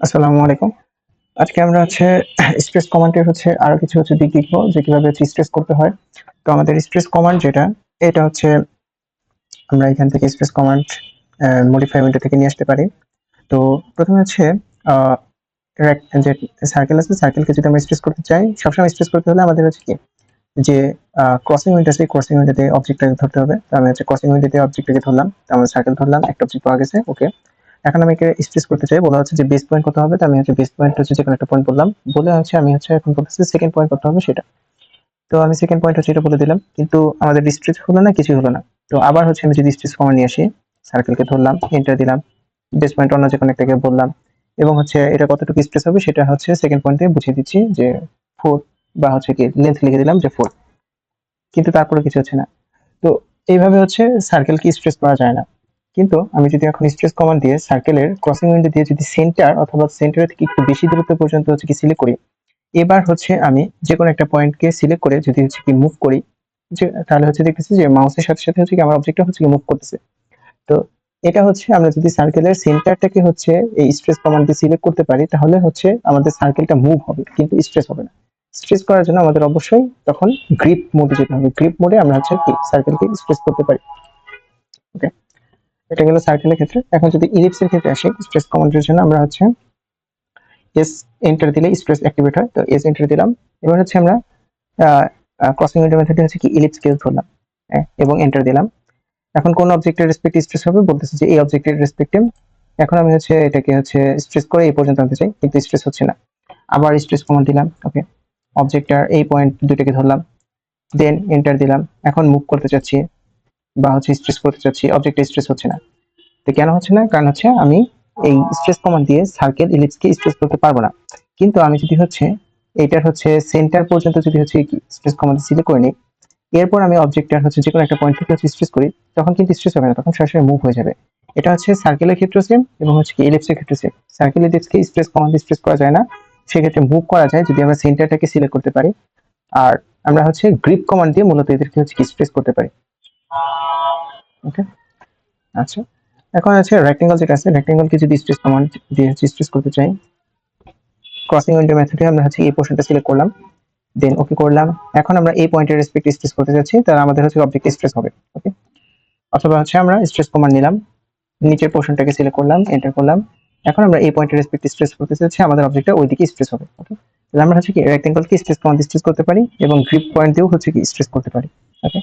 আসসালামু আলাইকুম। আজকে আমরা স্ট্রেস কমান্ডের আরো কিছু দিক দেখব যে কিভাবে স্ট্রেস করতে হয়। তো আমাদের স্ট্রেস কমান্ড যেটা, এটা আমরা এখান থেকে স্ট্রেস কমান্ড মডিফাই উইন্ডো থেকে নিয়ে আসতে পারি। তো ১ম এ আ রেক যে সার্কেল আছে, সার্কেলকে যদি আমরা স্ট্রেস করতে চাই, সবসময় স্ট্রেস করতে হলে আমাদের কি যে ক্রসিং উইন্ডো আছে, ক্রসিং উইন্ডোতে অবজেক্টটাকে ধরতে হবে। তো আমি ক্রসিং উইন্ডোতে অবজেক্টটাকে ধরলাম। তো আমার সার্কেল ধরলাম, একটা অবজেক্ট পাওয়া গেছে। ওকে। এখন আমি একে স্ট্রেস করতে চাই। বলা হচ্ছে যে বেস পয়েন্ট কত হবে? তো আমি বেস পয়েন্ট যেকোনো একটা পয়েন্ট বললাম। বলে আমি এখন বলতেছি সেকেন্ড পয়েন্ট কত হবে সেটা। তো আমি সেকেন্ড পয়েন্ট এটা বলে দিলাম। কিন্তু আমাদের স্ট্রেস হলো না, কিছুই হলো না। তো আবার আমি যদি স্ট্রেস কমা নিয়ে আসি, সার্কেলকে ধরলাম, এন্টার দিলাম। বেস পয়েন্ট অন্য যেকোনো একটাকে বললাম। এবং এটা কতটুকু স্ট্রেস হবে সেটা সেকেন্ড পয়েন্টে বুঝিয়ে দিচ্ছি যে 4 বা কি লেন্থ লিখে দিলাম যে 4। কিন্তু তারপরে কিছু হচ্ছে না। তো এইভাবে সার্কেলকে স্ট্রেস করা যায় না। কিন্তু আমি যদি এখন স্ট্রেস কমান্ড দিয়ে সার্কেলের ক্রসিং উইন্ডো দিয়ে যদি সেন্টার অথবা সেন্টার থেকে একটু বেশি দূরত্ব পর্যন্ত কি সিলেক্ট করি, এবার আমি যেকোনো একটা পয়েন্টকে সিলেক্ট করে যদি কি মুভ করি, যে তাহলে দেখতেছি যে মাউসের সাথে সাথে কি আমার অবজেক্টটা কি মুভ করতেছে। তো এটা আমরা যদি সার্কেলের সেন্টারটাকে এই স্ট্রেস কমান্ড দিয়ে সিলেক্ট করতে পারি, তাহলে আমাদের সার্কেলটা মুভ হবে কিন্তু স্ট্রেস হবে না। স্ট্রেস করার জন্য আমাদের অবশ্যই তখন গ্রিপ মোডে যেতে হবে। গ্রিপ মোডে আমরা কি সার্কেলকে স্ট্রেস করতে পারি। ওকে, এটা গেল সার্কেলের ক্ষেত্রে। এখন যদি ইলিপসের ক্ষেত্রে আসি, স্ট্রেস কমান্ডের জন্য আমরা এস এন্টার দিলে স্ট্রেস অ্যাক্টিভেট হয়। তো এস এন্টার দিলাম। এবার আমরা ক্রসিং উইন্ডো মেথডে কি ইলিপস কেস ধরলাম, এবং এন্টার দিলাম। এখন কোন অবজেক্টের রেসপেক্টে স্ট্রেস হবে বলতেছে যে এই অবজেক্টের রেসপেক্টে। এখন আমি এটাকে স্ট্রেস করে এই পর্যন্ত আনতে চাই, কিন্তু স্ট্রেস হচ্ছে না। আবার স্ট্রেস কমান্ড দিলাম। ওকে, অবজেক্টটার এই পয়েন্ট দুইটাকে ধরলাম, দেন এন্টার দিলাম। এখন মুভ করতে চাচ্ছি বা স্ট্রেস করতে চাচ্ছি, অবজেক্টে স্ট্রেস হচ্ছে না। তো কেন হচ্ছে না? কারণ আমি এই স্ট্রেস কমান্ড দিয়ে সার্কেল ইলিপসকে স্ট্রেস করতে পারবো না। কিন্তু আমি যদি এইটার সেন্টার পর্যন্ত যদি স্ট্রেস কমান্ড সিলেক্ট করে নিই, এরপর আমি অবজেক্টটার যেকোনো একটা পয়েন্ট থেকে স্ট্রেস করি, তখন কিন্তু স্ট্রেস হবে না, তখন সরাসরি মুভ হয়ে যাবে। এটা সার্কেলের ক্ষেত্রে সেম এবং কি ইলিপসের ক্ষেত্রে সেম। সার্কেল ইলিপসকে স্ট্রেস কমান্ড স্ট্রেস করা যায় না, সেক্ষেত্রে মুভ করা যায় যদি আমরা সেন্টারটাকে সিলেক্ট করতে পারি। আর আমরা গ্রিপ কমান্ড দিয়ে মূলত এদেরকে কি স্ট্রেস করতে পারি। ওকে, আচ্ছা। এখন রেক্টেঙ্গল যেটা আছে, রেক্টেঙ্গলকে যদি স্ট্রেস কমান্ড দিয়ে স্ট্রেস করতে চাই, ক্রসিং উইন্ডো মেথডে আমরা এই পোর্শনটা সিলেক্ট করলাম, দেন ওকে করলাম। এখন আমরা এই পয়েন্টের রেসপেক্টে স্ট্রেস করতে যাচ্ছি, তাহলে আমাদের অবজেক্ট স্ট্রেস হবে। ওকে, অথবা আমরা স্ট্রেস কমান্ড নিলাম, নিচের পোর্শনটাকে সিলেক্ট করলাম, এন্টার করলাম। এখন আমরা এই পয়েন্টের রেসপেক্টে স্ট্রেস করতে চাচ্ছি, আমাদের অবজেক্টটা ওইদিকে স্ট্রেস হবে। ওকে, তাহলে আমরা কি রেক্টেঙ্গলকে স্ট্রেস কমান্ড স্ট্রেস করতে পারি এবং গ্রিপ পয়েন্ট দিয়েও কি স্ট্রেস করতে পারি। ওকে,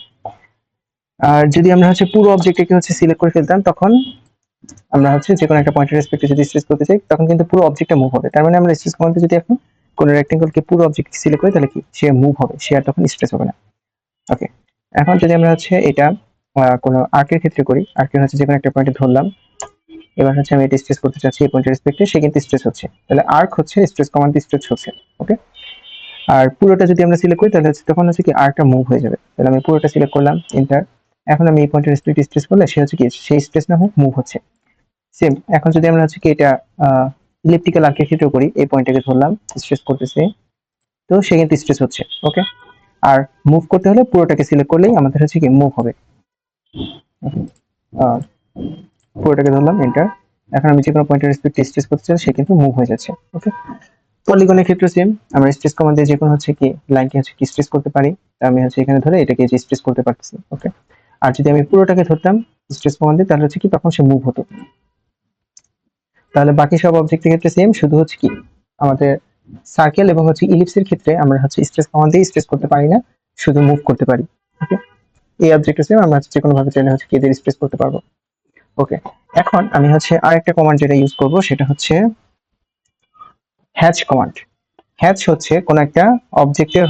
আর যদি আমরা পুরো অবজেক্টটাকে সিলেক্ট করে ফেলতাম, তখন আমরা যেকোনো একটা পয়েন্টের রেসপেক্টে যদি স্ট্রেস করতে চাই, তখন কিন্তু পুরো অবজেক্টটা মুভ হবে। তার মানে আমরা স্ট্রেস কমান্ডে যদি এখন কোনো রেক্টেঙ্গলকে পুরো অবজেক্ট সিলেক্ট করি, তাহলে কি সে মুভ হবে, সে আর তখন স্ট্রেস হবে না। ওকে, এখন যদি আমরা এটা কোনো আর্কের ক্ষেত্রে করি, আর্কের যেকোনো একটা পয়েন্টে ধরলাম, এবার আমি এটা স্ট্রেস করতে চাচ্ছি এই পয়েন্টের রেসপেক্টে, সে কিন্তু স্ট্রেস হচ্ছে, তাহলে আর্ক স্ট্রেস কমান্ড স্ট্রেস হচ্ছে। ওকে, আর পুরোটা যদি আমরা সিলেক্ট করি, তাহলে তখন কি আর্কটা মুভ হয়ে যাবে। তাহলে আমি পুরোটা সিলেক্ট করলাম, এন্টার। এখন আমি এই পয়েন্টের রেসপেক্টে স্ট্রেস করলে সে কি সেই স্ট্রেস না হয় মুভ হচ্ছে। সেম, এখন যদি আমরা কি এটা ইলেকট্রিক্যাল আর্কের ক্ষেত্রেও করি, এই পয়েন্টটাকে ধরলাম, স্ট্রেস করতেছে, তো সে কিন্তু স্ট্রেস হচ্ছে। ওকে, আর মুভ করতে হলে পুরোটাকে সিলেক্ট করলেই আমাদের কি মুভ হবে। পুরোটাকে ধরলাম, এন্টার। এখন আমি যে কোনো পয়েন্টের রেসপেক্টে স্ট্রেস করতে চাই, সে কিন্তু মুভ হয়ে যাচ্ছে। ওকে, পলিগনের ক্ষেত্রে সেম, আমরা স্ট্রেস কমান্ড দিয়ে যে কোনো কি লাইনকে কি স্ট্রেস করতে পারি। আমি এখানে ধরে এটাকে যে স্ট্রেস করতে পারতেছি। ওকে, আর যদি আমি পুরোটাকে ধরতাম স্ট্রেস কমান্ড দিয়ে, তাহলে কি তখন সে মুভ হতো। তাহলে বাকি সব অবজেক্টের ক্ষেত্রে সেম, শুধু কি আমাদের সার্কেল এবং ইলিপসের ক্ষেত্রে আমরা স্ট্রেস কমান্ড দিয়ে স্ট্রেস করতে পারি না, শুধু মুভ করতে পারি। ওকে, এই অবজেক্টে সেম, আমরা যে কোনো ভাবে চাইলে কি এদের স্ট্রেস করতে পারবো। ওকে, এখন আমি আরেকটা কমান্ড যেটা ইউজ করব, সেটা হ্যাচ কমান্ড। হ্যাচ কোন একটা অবজেক্টের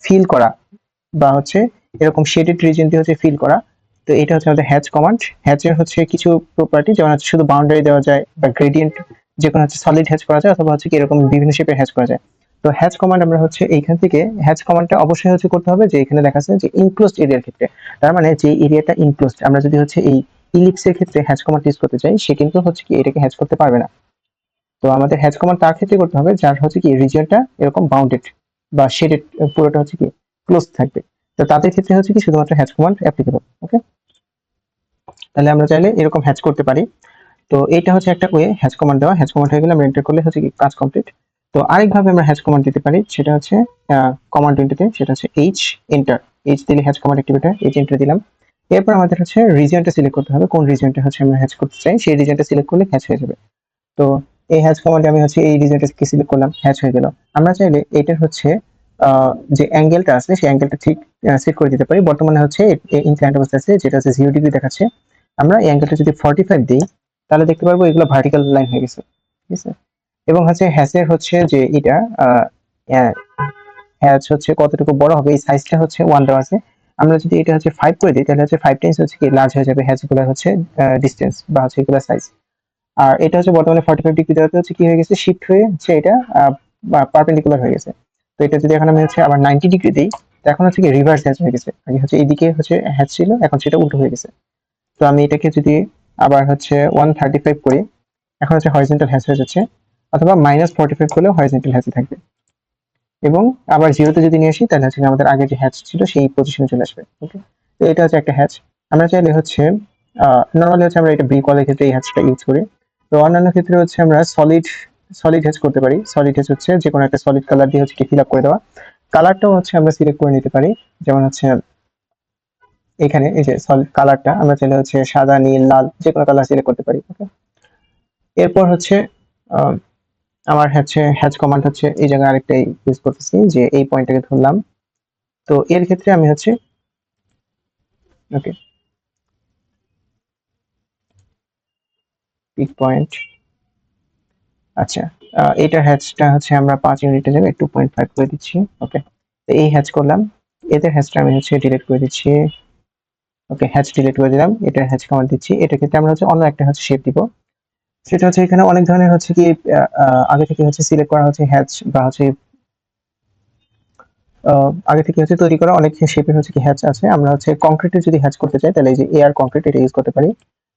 ফিল করা বা এরকম শেডেড রিজন দিয়ে ফিল করা। তো এটা আমাদের হ্যাচ কমান্ড। হ্যাচের কিছু প্রপার্টি, যেমন শুধু বাউন্ডারি দেওয়া যায় বা গ্রেডিয়েন্ট, যে কোনো সলিড হ্যাচ করা যায়, অথবা কি এরকম বিভিন্ন শেপের হ্যাচ করা যায়। তো হ্যাচ কমান্ড আমরা এইখান থেকে হ্যাচ কমান্ডটা অবশ্যই করতে হবে যে এখানে লেখা আছে যে ইনক্লোজড এরিয়ার ক্ষেত্রে। তার মানে যে এরিয়াটা ইনক্লোজড, আমরা যদি এই ইলিপসের ক্ষেত্রে হ্যাচ কমান্ড ইউজ করতে চাই, সে কিন্তু কি এটাকে হ্যাচ করতে পারবে না। তো আমাদের হ্যাচ কমান্ড তার ক্ষেত্রে করতে হবে যার কি রিজিয়নটা এরকম বাউন্ডেড বা শেডেড, পুরোটা কি ক্লোজ থাকবে। তো তাদের ক্ষেত্রে কি শুধুমাত্র হ্যাচ কমান্ড অ্যাপ্লিকেবল। ওকে, তাহলে আমরা চাইলে এরকম হ্যাচ করতে পারি। তো এটা হচ্ছে একটা ওয়ে হ্যাচ কমান্ড দেওয়া। হ্যাচ কমান্ড হয়ে গেলে আমরা এন্টার করলে হচ্ছে কি কাজ কমপ্লিট। তো আরেকভাবে আমরা হ্যাচ কমান্ড দিতে পারি, সেটা হচ্ছে কমান্ড উইন্ডোতে, সেটা হচ্ছে এইচ এন্টার। এইচ দিলে হ্যাচ কমান্ড অ্যাক্টিভেট হয়, এইচ এন্টার দিলাম। এরপর আমাদের হচ্ছে রিজিয়নটা সিলেক্ট করতে হবে, কোন রিজিয়নটা হচ্ছে আমরা হ্যাচ করতে চাই, সেই রিজিয়নটা সিলেক্ট করলে হ্যাচ হয়ে যাবে। তো এই হ্যাচ কমান্ডে আমি হচ্ছে এই রিজনটাকে সিলেক্ট করলাম, হ্যাচ হয়ে গেল। আমরা চাইলে এটার হচ্ছে যে অ্যাঙ্গেলটা আছে সেই অ্যাঙ্গেলটা ঠিক সেট করে দিতে পারি। বর্তমানে হচ্ছে ইনক্লাইন্ড অবস্থা আছে, যেটা হচ্ছে 0 ডিগ্রি দেখাচ্ছে। আমরা এই অ্যাঙ্গেলটা যদি 45 দিই, তাহলে দেখতে পারবো এগুলো ভার্টিক্যাল লাইন হয়ে গেছে, ঠিক আছে। এবং হচ্ছে হ্যাচের হচ্ছে যে এটা হ্যাচ হচ্ছে কতটুকু বড় হবে, এই সাইজটা হচ্ছে 1 দেওয়া আছে। আমরা যদি এটা হচ্ছে 5 করে দিই, তাহলে হচ্ছে 5 টাইমস হচ্ছে কি লার্জ হয়ে যাবে হ্যাচ গুলো হচ্ছে ডিস্টেন্স বা হচ্ছে এগুলো সাইজ। আর এটা হচ্ছে বর্তমানে 45 ডিগ্রি দেওয়াতে হচ্ছে কি হয়ে গেছে, শিফট হয়ে হচ্ছে এটা পারপেন্ডিকুলার হয়ে গেছে। তো এটা যদি এখন আমি হচ্ছে আবার 90 ডিগ্রি দিই, তো এখন হচ্ছে কি রিভার্স হ্যাচ হয়ে গেছে। আগে হচ্ছে এইদিকে হচ্ছে হ্যাচ ছিল, এখন সেটা উল্টো হয়ে গেছে। তো আমি এটাকে যদি আবার হচ্ছে 135 করি, এখন হচ্ছে হরিজন্টাল হ্যাচ হয়ে যাচ্ছে। অথবা -45 করলেও হরিজন্টাল হ্যাচে থাকবে। এবং আবার জিরোতে যদি নিয়ে আসি, তাহলে হচ্ছে আমাদের আগে যে হ্যাচ ছিল সেই পজিশনে চলে আসবে। ওকে, তো এটা হচ্ছে একটা হ্যাচ। আমরা চাইলে হচ্ছে নর্মালি হচ্ছে আমরা এটা ব্রিক ওয়ালের ক্ষেত্রে এই হ্যাচটা ইউজ করি। তো অন্যান্য ক্ষেত্রে হচ্ছে আমরা সলিড সলিড হ্যাচ করতে পারি। সলিড হ্যাচ হচ্ছে যে কোনো একটা সলিড কালার দিয়ে হচ্ছে ফিল আপ করে দেওয়া। কালারটাও হচ্ছে আমরা সিলেক্ট করে নিতে পারি। যেমন হচ্ছে এখানে এই যে সলিড কালারটা আমরা চাইলে হচ্ছে সাদা, নীল, লাল যে কোনো কালার সিলেক্ট করতে পারি। ওকে, এরপর হচ্ছে আমার হচ্ছে হ্যাচ কমান্ড হচ্ছে এই জায়গায় আরেকটা ইউজ করতেছি, যে এই পয়েন্টটাকে ধরলাম। তো এর ক্ষেত্রে আমি হচ্ছে ওকে পিক পয়েন্ট, আচ্ছা এটা হ্যাচটা হচ্ছে আমরা 5 ইউনিটের জায়গায় 2.5 করে দিচ্ছি। ওকে, তো এই হ্যাচ করলাম। এদের হ্যাচটা আমি হচ্ছে ডিলিট করে দিচ্ছি। ওকে, হ্যাচ ডিলিট করে দিলাম। এটা হ্যাচ কমান্ড দিচ্ছি। এটা ক্ষেত্রে আমরা হচ্ছে অন্য একটা হচ্ছে শেপ দিব। সেটা হচ্ছে এখানে অনেক ধরনের হচ্ছে কি আগে থেকে হচ্ছে সিলেক্ট করা হচ্ছে হ্যাচ বা হচ্ছে আগে থেকে হচ্ছে তৈরি করা অনেক শেপের হচ্ছে কি হ্যাচ আছে। আমরা হচ্ছে কংক্রিটের যদি হ্যাচ করতে চাই, তাহলে এই যে এয়ার কংক্রিট এটা ইউজ করতে পারি।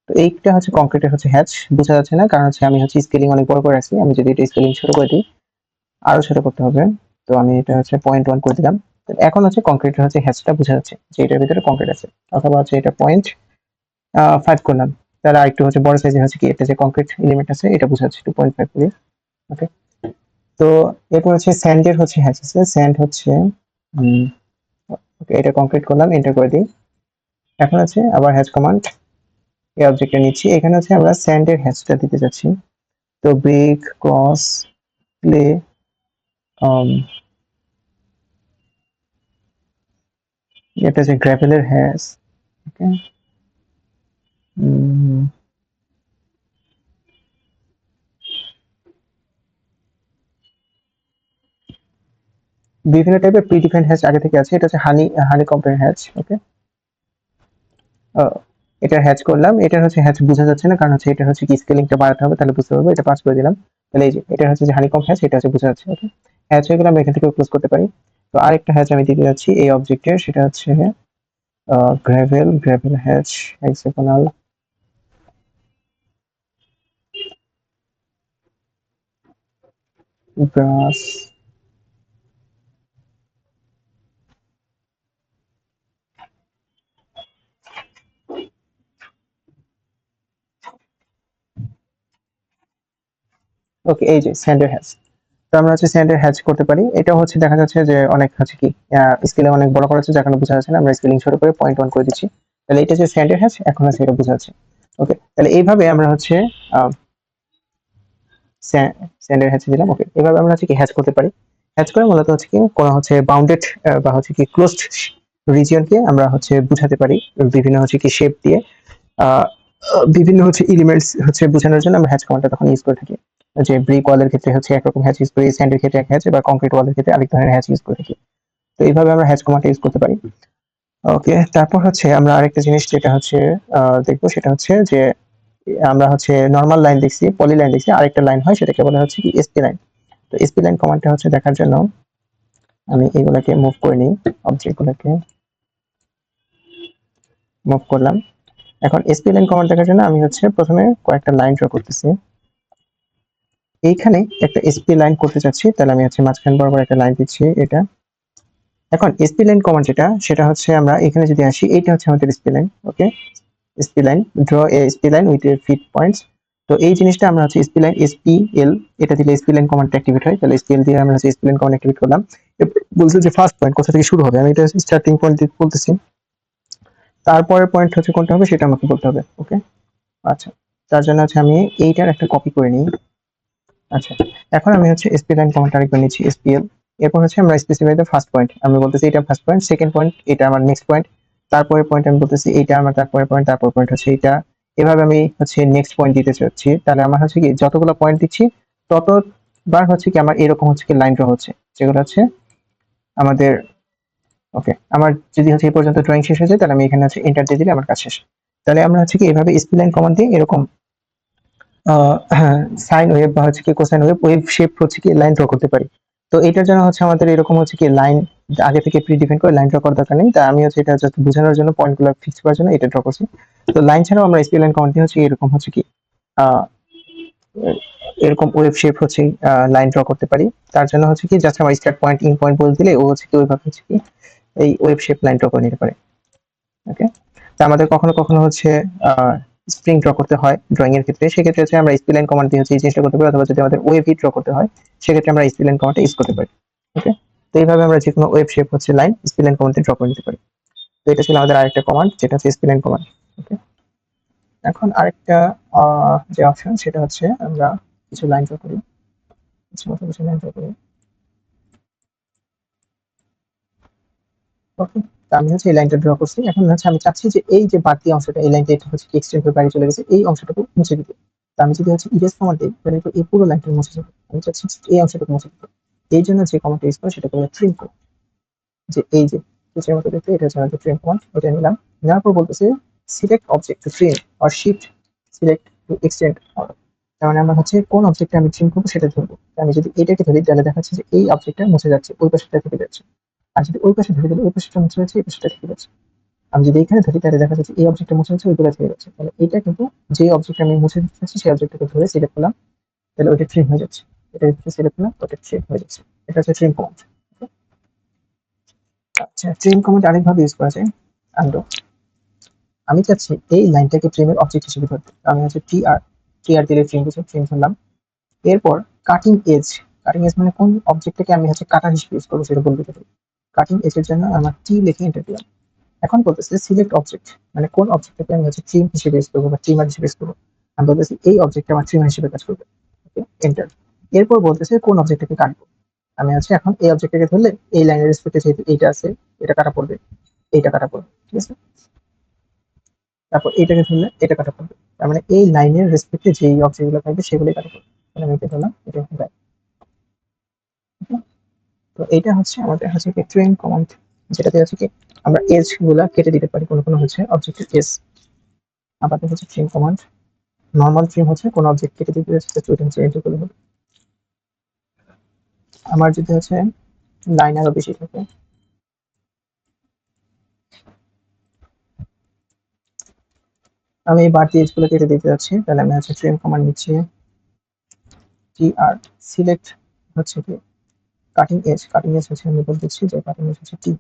তো এইটা হচ্ছে কংক্রিটের হচ্ছে হ্যাচ, বোঝা যাচ্ছে না কারণ হচ্ছে আমি হচ্ছে স্কেলিং অনেক বড় করে রাখছি। আমি যদি এটা স্কেলিং ছোট করে দিই, আরো ছোট করতে হবে। তো আমি এটা হচ্ছে 0.1 করে দিলাম। এখন হচ্ছে কংক্রিটের হচ্ছে হ্যাচটা বোঝা যাচ্ছে যে এটার ভিতরে কংক্রিট আছে। অথবা হচ্ছে এটা 0.5 করলাম, তাহলে আরেকটু হচ্ছে বড় সাইজে হচ্ছে কি এটা যে কংক্রিট এলিমেন্ট আছে এটা বোঝা যাচ্ছে 2.5 করি। ওকে, তো এরপর হচ্ছে স্যান্ডের হচ্ছে হ্যাচ আছে। স্যান্ড হচ্ছে ওকে, এটা কংক্রিট করলাম, এন্টার করে দিই। এখন আছে আবার হ্যাচ কমান্ড, এই অবজেক্টটা নিচ্ছি। এখানে হচ্ছে আমরা স্যান্ডের হ্যাচটা দিতে যাচ্ছি। তো ব্রিক ক্রস ক্লে এটা হচ্ছে গ্রাভেলের হ্যাচ। ওকে, বিভিন্ন টাইপের প্রিডিফাইন্ড হ্যাচ আগে থেকে আছে। এটা হচ্ছে হানি কম্পেয়ার হ্যাচ। ওকে, এটা হ্যাচ করলাম। এটা হচ্ছে হ্যাচ বোঝা যাচ্ছে না কারণ হচ্ছে এটা হচ্ছে কি স্কেলিংটা বাড়াতে হবে, তাহলে বুঝতে পারবো। এটা 5 করে দিলাম। তাহলে এই যে এটা হচ্ছে যে হানি কম হ্যাচ, এটা হচ্ছে বোঝা যাচ্ছে। ওকে, হ্যাচ হয়ে গেলে আমরা এখান থেকে ক্লোজ করতে পারি। তো আরেকটা হ্যাচ আমি দিতে যাচ্ছি এই অবজেক্টের, সেটা হচ্ছে গ্রাভেল হ্যাচ হেক্সাগোনাল। ব্রাস ওকে, এই যে স্যান্ডের হ্যাচ। তো আমরা হচ্ছে স্যান্ডের হ্যাচ করতে পারি। এটা হচ্ছে দেখা যাচ্ছে যে অনেক হচ্ছে কি স্কেলিং অনেক বড় করা হচ্ছে, যার কারণে বোঝা যাচ্ছে না। আমরা স্কেলিং ছোট করে 0.1 করে দিচ্ছি। তাহলে এটা যে স্যান্ডের হ্যাচ, এখন হচ্ছে এটা বোঝা যাচ্ছে। ওকে, তাহলে এইভাবে আমরা হচ্ছে স্যান্ডের হ্যাচ দিলাম। ওকে, এভাবে আমরা হচ্ছে কি হ্যাচ করতে পারি। হ্যাচ করে মূলত হচ্ছে কি কোনো হচ্ছে বাউন্ডেড বা হচ্ছে কি ক্লোজড রিজিয়নকে আমরা হচ্ছে বুঝাতে পারি বিভিন্ন হচ্ছে কি শেপ দিয়ে। আহ, বিভিন্ন হচ্ছে এলিমেন্টস হচ্ছে বোঝানোর জন্য আমরা হ্যাচ কমান্ডটা তখন ইউজ করে থাকি। যে ব্রিক ওয়ালের ক্ষেত্রে হচ্ছে একরকম হ্যাচ ইউজ করি, স্যান্ডের ক্ষেত্রে এক হ্যাচ, বা কংক্রিট ওয়ালের ক্ষেত্রে আরেক ধরনের হ্যাচ ইউজ করে থাকি। তো এইভাবে আমরা হ্যাচ কমান্ড ইউজ করতে পারি। ওকে, তারপর হচ্ছে আমরা আরেকটা জিনিস যেটা হচ্ছে দেখবো, সেটা হচ্ছে যে আমরা হচ্ছে নরমাল লাইন দেখছি, পলি লাইন দেখছি, আরেকটা লাইন হয় সেটাকে বলা হচ্ছে কি এসপি লাইন। তো এসপি লাইন কমান্ডটা হচ্ছে দেখার জন্য আমি এগুলোকে মুভ করে নিই, অবজেক্ট গুলোকে মুভ করলাম। এখন এসপি লাইন কমান্ড দেখার জন্য আমি হচ্ছে প্রথমে কয়েকটা লাইন ড্র করতেছি। এইখানে একটা এসপি লাইন করতে চাচ্ছি, তাহলে আমি হচ্ছে মাঝখান বরাবর একটা লাইন দিচ্ছি এটা। এখন এসপি লাইন কমান্ড যেটা, সেটা হচ্ছে আমরা এখানে যদি আসি, এইটা হচ্ছে আমাদের spline. Okay, spline, draw a spline with fit points. তো এই জিনিসটা আমরা হচ্ছে স্প্লাইন এসপিএল এটা দিলে স্প্লাইন কমান্ডটা অ্যাক্টিভেট হয়। তাহলে এসপিএল দিয়ে আমরা হচ্ছে স্প্লাইন কমান্ড অ্যাক্টিভেট করলাম। বলছে যে ফার্স্ট পয়েন্ট কোথা থেকে শুরু হবে, আমি এটা স্টার্টিং পয়েন্ট বলতেছি, তারপরের পয়েন্ট হচ্ছে কোনটা হবে সেটা আমাকে বলতে হবে। ওকে, আচ্ছা, তার জন্য হচ্ছে আমি এইটার একটা কপি করে নিই। আচ্ছা, এখন আমি হচ্ছে স্প্লাইন কমান্ড আরেকবার নিচ্ছি এসপিএল। এরপর হচ্ছে আমরা স্পেসিফাই দ্য ফার্স্ট পয়েন্ট, আমি বলতেছি এটা ফার্স্ট পয়েন্ট, সেকেন্ড পয়েন্ট এটা আমার নেক্সট পয়েন্ট, তারপরে পয়েন্ট আমি বলতেছি এইটা আমার তারপরে পয়েন্ট, তারপর পয়েন্ট হচ্ছে এইটা। এভাবে আমি হচ্ছে নেক্সট পয়েন্ট দিতে চাচ্ছি। তাহলে আমার হচ্ছে কি যতগুলো পয়েন্ট দিচ্ছি ততবার হচ্ছে কি আমার এরকম হচ্ছে কি লাইন ড্র হচ্ছে, যেগুলো হচ্ছে আমাদের। ওকে, আমার যদি হচ্ছে এই পর্যন্ত ড্রয়িং শেষ হয়ে যায় তাহলে আমি এখানে হচ্ছে এন্টার দিয়ে দিলে আমার কাজ শেষ। তাহলে আমরা হচ্ছে কি এভাবে স্প্লাইন কমান্ড দিয়ে এরকম সাইন ওয়েভ বা হচ্ছে কি কোসাইন ওয়েভ ওয়েভ শেপ হচ্ছে কি লাইন ড্র করতে পারি। তো এটার জন্য হচ্ছে আমাদের এরকম হচ্ছে কি লাইন আগে থেকে প্রি ডিফাইন করে লাইন ড্র করার দরকার নেই। তাই আমি হচ্ছে এটা জাস্ট বোঝানোর জন্য পয়েন্টগুলো ফিক্স করার জন্য এটা ড্র করছি। তো লাইন ছাড়াও আমরা স্প্লাইন কমান্ড দিয়ে হচ্ছে এরকম হচ্ছে কি আহ, এরকম ওয়েভ শেপ হচ্ছে লাইন ড্র করতে পারি। তার জন্য হচ্ছে কি জাস্ট আমার স্টার্ট পয়েন্ট ইন পয়েন্ট বলে দিলে ও হচ্ছে কি ওইভাবে হচ্ছে কি এই ওয়েভ শেপ লাইন ড্র করে নিতে পারে। ওকে, তো আমাদের কখনো কখনো হচ্ছে স্প্রিং ড্র করতে হয় ড্রয়িং এর ক্ষেত্রে, সেক্ষেত্রে হচ্ছে আমরা স্প্লাইন কমান্ড দিয়ে হচ্ছে এই জিনিসটা করতে পারি, অথবা যদি আমাদের ওয়েভ ড্র করতে হয় সেক্ষেত্রে আমরা স্প্লাইন কমান্ডটা ইউজ করতে পারি। ওকে, তো এইভাবে আমরা যে কোনো ওয়েভ শেপ হচ্ছে লাইন স্প্লাইন কমান্ড দিয়ে ড্র করে নিতে পারি। তো এটা ছিল আমাদের আরেকটা কমান্ড যেটা হচ্ছে স্প্লাইন কমান্ড। ওকে, এখন আরেকটা যে অপশন সেটা হচ্ছে আমরা কিছু লাইন ড্র করি, কিছু লাইন ড্র করি। ওকে, তো আমি হচ্ছে এই লাইনটা ড্র করছি। এখন হচ্ছে আমি চাচ্ছি যে এই যে বাড়তি অংশটা এই লাইনটা এটা হচ্ছে এক্সটেন্ড হয়ে বাইরে চলে গেছে, এই অংশটাকে মুছে দিতে। তো আমি যদি হচ্ছে ইরেজ কমান্ড দিই তাহলে এই পুরো লাইনটা মুছে যাবে। আমি চাচ্ছি এই অংশটাকে মুছে দিতে। এই জন্য যে কমান্ডটা ইউজ করে সেটা করে ট্রিম কমান্ড। যে এই যে কিছুর মতো দেখতে এটা হচ্ছে আমাদের ট্রিম কমান্ড, এটা নিলাম। নেওয়ার পর বলতেছে select object to trim or shift select to extend. তার মানে আমরা হচ্ছে কোন অবজেক্টটা আমি ট্রিম করবো সেটা ধরবো। আমি যদি এটাকে ধরি তাহলে দেখা যাচ্ছে যে এই অবজেক্টটা মুছে যাচ্ছে, ওই পাশটা থেকে যাচ্ছে। আর যদি ওই পাশে ধরে দিলে ওই পাশটা মুছে যাচ্ছে, এই পাশটা থেকে যাচ্ছে। আমি যদি এখানে ধরি তাহলে দেখা যাচ্ছে এই অবজেক্টটা মুছে যাচ্ছে, ওইগুলো থেকে যাচ্ছে। তাহলে এটা কিন্তু যে অবজেক্ট আমি মুছে দিতে চাচ্ছি সেই অবজেক্টটাকে ধরে সিলেক্ট করলাম, তাহলে ওইটা ট্রিম হয়ে যাচ্ছে। এটা সিলেক্ট করলাম, ওটা ট্রিম হয়ে যাচ্ছে। এটা হচ্ছে ট্রিম কমান্ড। আচ্ছা, ট্রিম কমান্ড আরেকভাবে ইউজ করা যায় আনডু। আমি চাচ্ছি এই লাইনটাকে ট্রিমের অবজেক্ট হিসেবে ধরতে। আমি হচ্ছে টিআর দিলে ট্রিম কিছু ট্রিম ধরলাম। এরপর কাটিং এজ, কাটিং এজ মানে কোন অবজেক্টটাকে আমি হচ্ছে কাটার হিসেবে ইউজ করবো সেটা বলতে পারি। কাটিং এজের জন্য আমার টি লিখে এন্টার দিলাম। এখন বলতেছে সিলেক্ট অবজেক্ট, মানে কোন অবজেক্টটাকে আমি হচ্ছে ট্রিম হিসেবে ইউজ করবো বা ট্রিমার হিসেবে ইউজ করবো। আমি বলতেছি এই অবজেক্টটা আমার ট্রিমার হিসেবে কাজ করবে। ওকে, এন্টার। এরপর বলতেছে কোন অবজেক্টটাকে কাটবো। আমি হচ্ছে এখন এই অবজেক্টটাকে ধরলে এই লাইনের রেসপেক্টে যেহেতু এইটা আছে এটা কাটা পড়বে, এইটা কাটা পড়বে, ঠিক আছে। তারপর এইটাকে ধরলে এটা কাটা পড়বে। তার মানে এই লাইনের রেসপেক্টে যে অবজেক্টগুলো থাকবে সেগুলোই কাটা পড়বে। তাহলে আমি এটা ধরলাম, এটা হচ্ছে। তো এটা হচ্ছে আমাদের হচ্ছে কি ট্রেন কমান্ড, যেটাতে হচ্ছে কি আমরা এজ গুলা কেটে দিতে পারি, কোনো কোনো হচ্ছে অবজেক্টের এজ। আমাদের হচ্ছে ট্রিম কমান্ড, নরমাল ট্রিম হচ্ছে কোন অবজেক্ট কেটে দিতে যাচ্ছে তো এটা হচ্ছে এন্টার করলে হবে। আমার যদি হচ্ছে লাইন আরো বেশি থাকে, আমি এই বাড়তি এজ গুলো কেটে দিতে যাচ্ছি, তাহলে আমি হচ্ছে ট্রিম কমান্ড নিচ্ছি টি আর সিলেক্ট হচ্ছে কি কাটিং এজ। কাটিং এজ হচ্ছে আমি বলে দিচ্ছি যে কাটিং এজ হচ্ছে টি।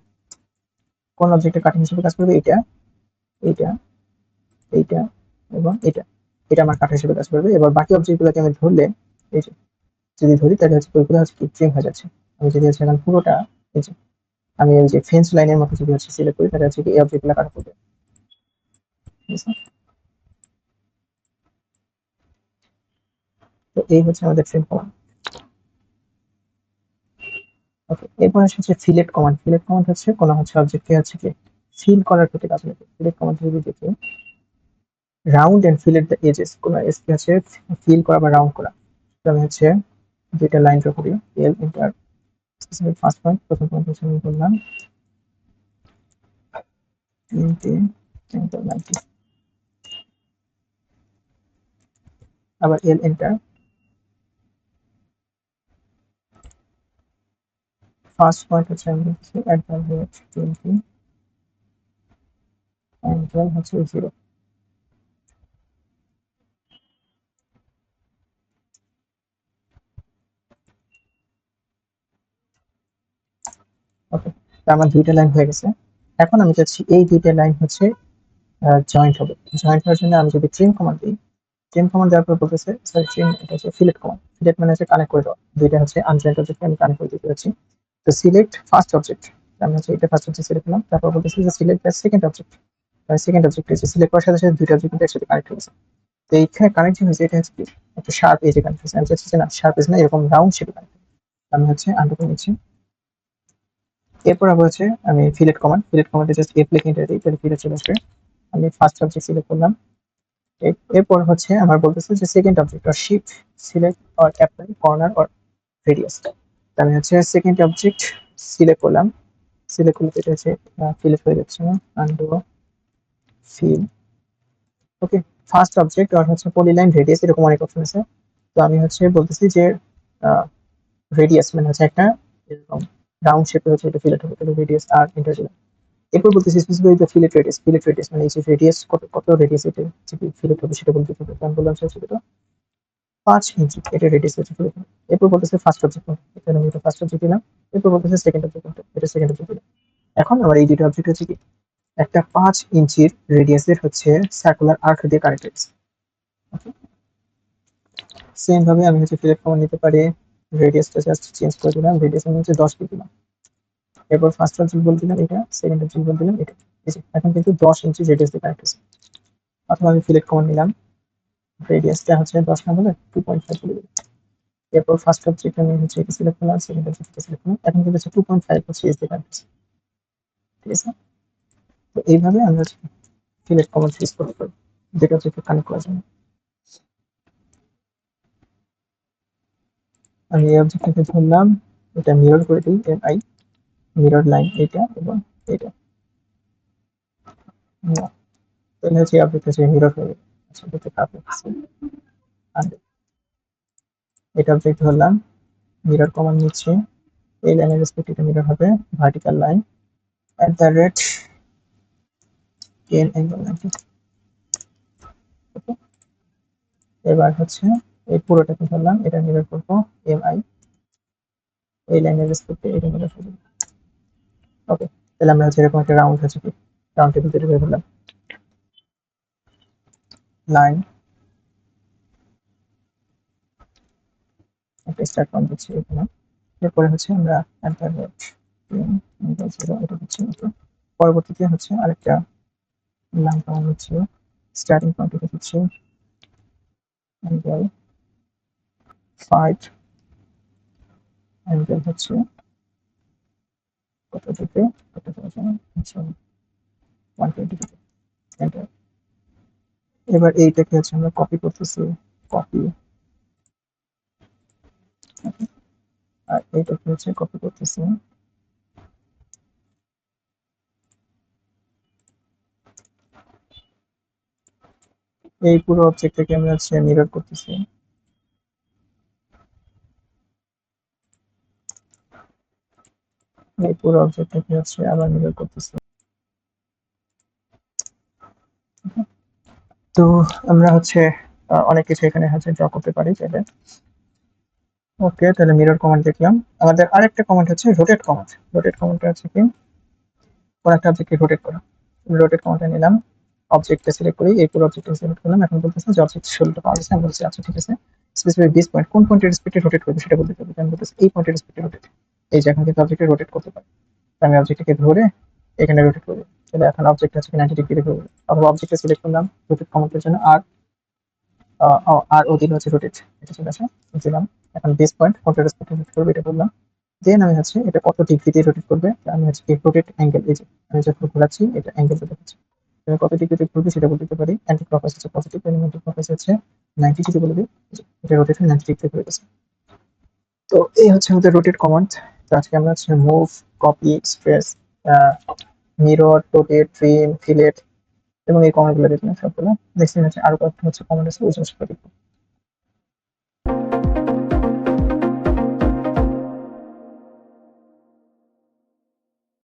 কোন অবজেক্টের কাটিং হিসেবে কাজ করবে, এটা, এইটা, এইটা এবং এটা। এটা আমার কাটা হিসেবে কাজ করবে। এবার বাকি অবজেক্ট গুলোকে আমি ধরলে এই যে যদি ধরি তাহলে হচ্ছে ওইগুলো হচ্ছে ট্রিম হয়ে যাচ্ছে। আমি যদি হচ্ছে এখন পুরোটা এই যে আমি ওই যে ফেন্স লাইনের মতো যদি হচ্ছে সিলেক্ট করি তাহলে হচ্ছে কি এই অবজেক্ট গুলো কাটা পড়বে, ঠিক আছে। তো এই হচ্ছে আমাদের ট্রিম কমান্ড। ওকে, এরপর হচ্ছে ফিলেট কমান্ড। ফিলেট কমান্ড হচ্ছে কোনো হচ্ছে অবজেক্টকে হচ্ছে কি ফিল করার ক্ষেত্রে কাজ লাগে। ফিলেট কমান্ড যদি দেখি round and fillet the edges, কোনো এজকে হচ্ছে ফিল করা বা রাউন্ড করা। তো আমি হচ্ছে দুইটা লাইন ড্র করি, এল ইন্টার ফার্স্ট পয়েন্ট, প্রথম পয়েন্ট হচ্ছে আমি বললাম 20 ইন্টার 90, আবার এল এন্টার ফার্স্ট পয়েন্ট হচ্ছে আমি লিখছি এট দ্য রেট 20 অ্যাঙ্গেল হচ্ছে 0। ওকে, তো আমার দুইটা লাইন হয়ে গেছে। এখন আমি চাচ্ছি এই দুইটা লাইন হচ্ছে জয়েন্ট হবে। জয়েন্ট হওয়ার জন্য আমি যদি ট্রিম কমান্ড দিই চেইন কমান্ড দেওয়ার পর বলতেছে সরি চেইন এটা হচ্ছে ফিলেট কমান্ড। ফিলেট মানে হচ্ছে কানেক্ট করে দেওয়া, দুইটা হচ্ছে আনজয়েন্ট অবজেক্টকে আমি কানেক্ট করে দিতে যাচ্ছি। তো সিলেক্ট ফার্স্ট অবজেক্ট, আমি হচ্ছে এটা ফার্স্ট অবজেক্ট সিলেক্ট করলাম, তারপর বলতেছি যে select the second object. Second object হচ্ছে সিলেক্ট করার সাথে সাথে দুইটা অবজেক্ট কিন্তু একসাথে কানেক্ট হয়েছে। তো এইখানে কানেক্ট হয়েছে এটা হচ্ছে একটা শার্প এজে কানেক্ট হয়েছে, আমি চাচ্ছি যে না শার্প এজ না এরকম রাউন্ড শেপে কানেক্ট। আমি হচ্ছে আন্ডু করে নিচ্ছি। এরপর আবার হচ্ছে আমি ফিলেট কমান্ডে জাস্ট এফ লিখে এন্টার দিই, তাহলে ফিলেট চলে আসবে। আমি ফার্স্ট অবজেক্ট সিলেক্ট করলাম। এরপর হচ্ছে আমার বলতেছে যে সেকেন্ড অবজেক্ট আর shift select or apply corner or radius. আমি হচ্ছে সেকেন্ড অবজেক্ট সিলেক্ট করলাম। সিলেক্ট করলে এটা হচ্ছে ফিলেট হয়ে যাচ্ছে না, undo fill. Okay, first object আর হচ্ছে পলিলাইন রেডিয়াস এরকম অনেক অপশন আছে। তো আমি হচ্ছে বলতেছি যে রেডিয়াস মানে হচ্ছে একটা এরকম রাউন্ড শেপে হচ্ছে এটা ফিলেট হবে, তাহলে রেডিয়াস আর এন্টার দিলাম। এরপর বলতেছি স্পেসিফিক দ্য ফিলেট রেডিয়াস মানে এই যে রেডিয়াস কত রেডিয়াস এটা ফিলেট হবে সেটা বলতে হবে। আমি বললাম হচ্ছে এটা 5 ইঞ্চি এটা রেডিয়াস হচ্ছে ফিলেট হবে। এরপর বলতেছে ফার্স্ট অবজেক্ট, এখানে আমি এটা ফার্স্ট অবজেক্ট দিলাম। এরপর বলতেছে সেকেন্ড অবজেক্ট, এটা সেকেন্ড অবজেক্ট দিলাম। এখন আমার এই দুটো অবজেক্ট হচ্ছে কি একটা 5 ইঞ্চির রেডিয়াসের হচ্ছে সার্কুলার আর্ক দিয়ে কানেক্টেড। সেম ভাবে আমি হচ্ছে ফিলেট কমান্ড নিতে পারি, রেডিয়াসটা জাস্ট চেঞ্জ করে দিলাম, রেডিয়াস আমি হচ্ছে 10 দিয়ে দিলাম। এরপর ফার্স্ট অবজেক্ট বলে দিলাম এটা, সেকেন্ড অবজেক্ট বলে দিলাম এটা। এখন কিন্তু 10 ইঞ্চি রেডিয়াস দিয়ে কানেক্ট হয়েছে। অথবা আমি ফিলেট কমান্ড নিলাম, রেডিয়াসটা হচ্ছে 10 না বলে 2.5 বলে দিলাম। এরপর ফার্স্ট অবজেক্ট আমি হচ্ছে এটা সিলেক্ট করলাম, সেকেন্ড অবজেক্ট সিলেক্ট করলাম। এখন কিন্তু হচ্ছে 2.5 হচ্ছে এস দিয়ে কানেক্ট হয়েছে। ঠিক আছে, তো এইভাবে আমরা ফিলেট কমান্ড ইউজ করতে পারি যেটা হচ্ছে কানেক্ট করার জন্য। আমি এই অবজেক্টটাকে ধরলাম, এটা মিরর করে দিই, এমআই মিরর লাইন এটা এবং এটা, তাহলে হচ্ছে আপডেট হচ্ছে মিরর হবে। আচ্ছা এটা কাপড় আছে আর এটা অবজেক্ট ধরলাম, মিরর কমান্ড নিচ্ছে, এই লাইনের রেসপেক্ট এটা মিরর হবে, vertical line at the rate N angle 90। ওকে, এবার হচ্ছে এই পুরোটাকে ধরলাম, এটা মিরর করবো এমআই, এই লাইনের রেসপেক্টে এটা মিরর হবে। ওকে, তাহলে আমরা হচ্ছে এরকম একটা রাউন্ড হচ্ছে কি রাউন্ড টেবিল তৈরি করে ফেললাম। লাইন একটা স্টার্ট পয়েন্ট হচ্ছে এখানে। এরপরে হচ্ছে আমরা এন্টার রেট এটা হচ্ছে পরবর্তীতে হচ্ছে আরেকটা লাইন পাওয়া হচ্ছে স্টার্টিং পয়েন্ট হচ্ছে অ্যাঙ্গেল 5, অ্যাঙ্গেল হচ্ছে কত থেকে কত আচ্ছা 120 থেকে এন্টার। এবার এইটাকে হচ্ছে আমরা কপি করতেছি, কপি, আর এইটাকে হচ্ছে কপি করতেছি, এই পুরো অবজেক্টটাকে আমরা হচ্ছে মিরর করতেছি। এই পুরো অবজেক্টটাকে হচ্ছে আবার মিরর করতেছি। তো আমরা হচ্ছে অনেক কিছু এখানে হচ্ছে ড্র করতে পারি চাইলে। ওকে, তাহলে মিরর কমান্ড দেখলাম। আমাদের আরেকটা কমান্ড হচ্ছে রোটেট কমান্ড। রোটেট কমান্ডটা হচ্ছে কি কোন একটা অবজেক্টকে রোটেট করা। রোটেট কমান্ডটা নিলাম, অবজেক্টটা সিলেক্ট করি, এই পুরো অবজেক্টটা সিলেক্ট করলাম। এখন বলতেছে যে অবজেক্ট 16টা পাওয়া গেছে। আমি বলছি আচ্ছা ঠিক আছে, স্পেসিফিক দিস পয়েন্ট কোন পয়েন্টের রেসপেক্টে রোটেট করবে সেটা বলতে হবে। আমি বলতেছি এই পয়েন্টের রেসপেক্টে রোটেট, এই যে এখন কিন্তু অবজেক্টে রোটেট করতে পারি। আমি অবজেক্টটাকে ধরে এখানে রোটেট করবো, তাহলে এখন অবজেক্ট হচ্ছে 90 ডিগ্রি করবে। অথবা অবজেক্টটা সিলেক্ট করলাম রোটেট কমান্ডের জন্য, আর আর ওদিকে হচ্ছে রোটেট, এটা ঠিক আছে দিলাম। এখন বেস পয়েন্ট কোনটা রেসপেক্টে রোটেট করবে এটা বললাম। দেন আমি হচ্ছে এটা কত ডিগ্রিতে রোটেট করবে, আমি হচ্ছে এই রোটেট অ্যাঙ্গেল, এই যে আমি যখন ঘোরাচ্ছি এটা অ্যাঙ্গেল দেখাচ্ছে, আমি কত ডিগ্রিতে ঘুরবে সেটা বলতে পারি। অ্যান্টি ক্লকওয়াইজ হচ্ছে পজিটিভ, এবং অ্যান্টি ক্লকওয়াইজ হচ্ছে 90 ডিগ্রি বলে দিই। এটা রোটেট 90 ডিগ্রি হয়ে গেছে। তো এই হচ্ছে আমাদের রোটেট কমান্ড। তো আজকে আমরা হচ্ছে move, copy, stress, mirror, rotate, trim, fillet এবং এই কমান্ডগুলো দেখলাম সবগুলো। নেক্সট হচ্ছে আরো কয়েকটা হচ্ছে কমান্ড আছে, ওই জিনিসগুলো দেখবো।